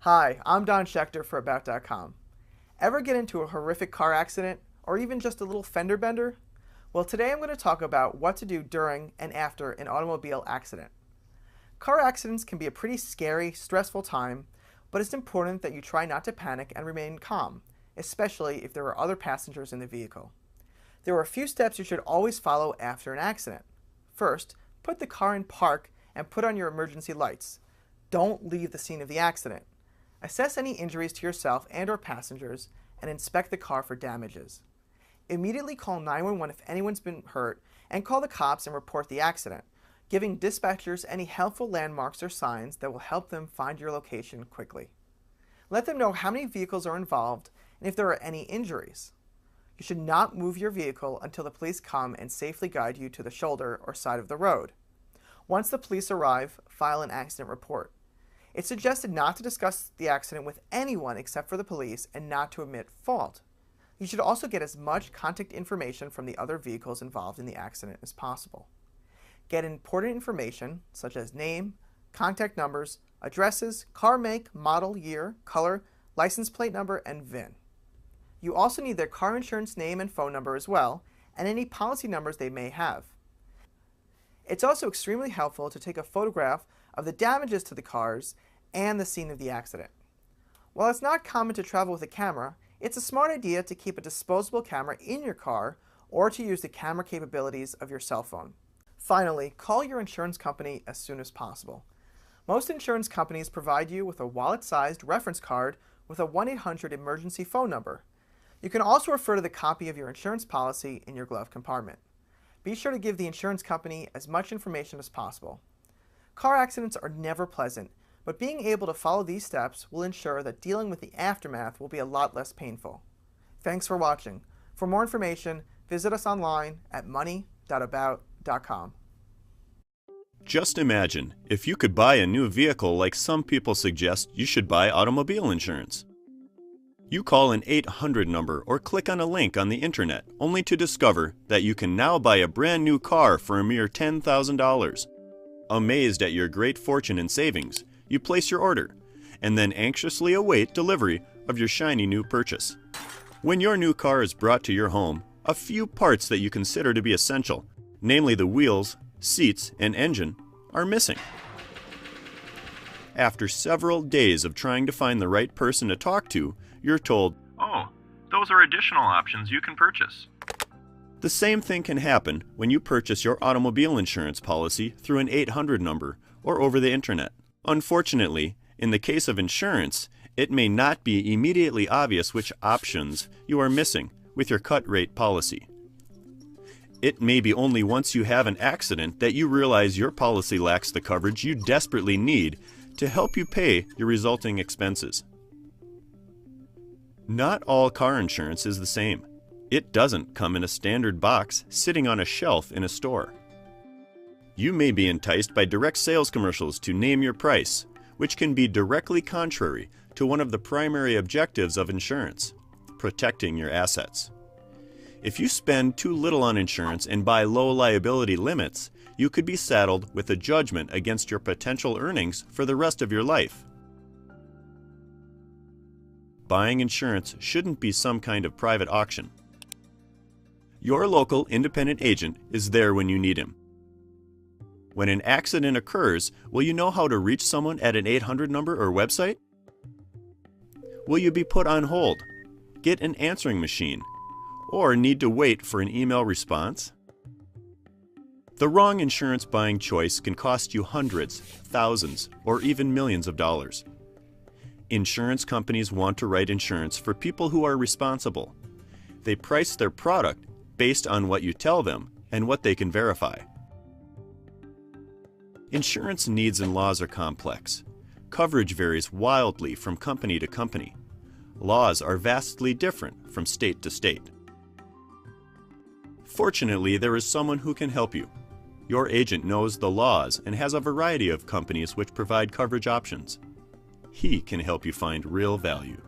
Hi, I'm Don Schechter for About.com. Ever get into a horrific car accident or even just a little fender bender? Well, today I'm going to talk about what to do during and after an automobile accident. Car accidents can be a pretty scary, stressful time, but it's important that you try not to panic and remain calm, especially if there are other passengers in the vehicle. There are a few steps you should always follow after an accident. First, put the car in park and put on your emergency lights. Don't leave the scene of the accident. Assess any injuries to yourself and/or passengers and inspect the car for damages. Immediately call 911 if anyone's been hurt and call the cops and report the accident, giving dispatchers any helpful landmarks or signs that will help them find your location quickly. Let them know how many vehicles are involved and if there are any injuries. You should not move your vehicle until the police come and safely guide you to the shoulder or side of the road. Once the police arrive, file an accident report. It's suggested not to discuss the accident with anyone except for the police and not to admit fault. You should also get as much contact information from the other vehicles involved in the accident as possible. Get important information such as name, contact numbers, addresses, car make, model, year, color, license plate number, and VIN. You also need their car insurance name and phone number as well, and any policy numbers they may have. It's also extremely helpful to take a photograph of the damages to the cars and the scene of the accident. While it's not common to travel with a camera, it's a smart idea to keep a disposable camera in your car or to use the camera capabilities of your cell phone. Finally, call your insurance company as soon as possible. Most insurance companies provide you with a wallet-sized reference card with a 1-800 emergency phone number. You can also refer to the copy of your insurance policy in your glove compartment. Be sure to give the insurance company as much information as possible. Car accidents are never pleasant, but being able to follow these steps will ensure that dealing with the aftermath will be a lot less painful. Thanks for watching. For more information, visit us online at money.about.com. Just imagine if you could buy a new vehicle like some people suggest you should buy automobile insurance. You call an 800 number or click on a link on the internet only to discover that you can now buy a brand new car for a mere $10,000. Amazed at your great fortune and savings, you place your order and then anxiously await delivery of your shiny new purchase. When your new car is brought to your home, a few parts that you consider to be essential, namely the wheels, seats, and engine, are missing. After several days of trying to find the right person to talk to, you're told, "Oh, those are additional options you can purchase." The same thing can happen when you purchase your automobile insurance policy through an 800 number or over the internet. Unfortunately, in the case of insurance, it may not be immediately obvious which options you are missing with your cut rate policy. It may be only once you have an accident that you realize your policy lacks the coverage you desperately need to help you pay your resulting expenses. Not all car insurance is the same. It doesn't come in a standard box sitting on a shelf in a store. You may be enticed by direct sales commercials to name your price, which can be directly contrary to one of the primary objectives of insurance, protecting your assets. If you spend too little on insurance and buy low liability limits, you could be saddled with a judgment against your potential earnings for the rest of your life. Buying insurance shouldn't be some kind of private auction. Your local independent agent is there when you need him. When an accident occurs, will you know how to reach someone at an 800 number or website? Will you be put on hold, get an answering machine, or need to wait for an email response? The wrong insurance buying choice can cost you hundreds, thousands, or even millions of dollars. Insurance companies want to write insurance for people who are responsible. They price their product based on what you tell them and what they can verify. Insurance needs and laws are complex. Coverage varies wildly from company to company. Laws are vastly different from state to state. Fortunately, there is someone who can help you. Your agent knows the laws and has a variety of companies which provide coverage options. He can help you find real value.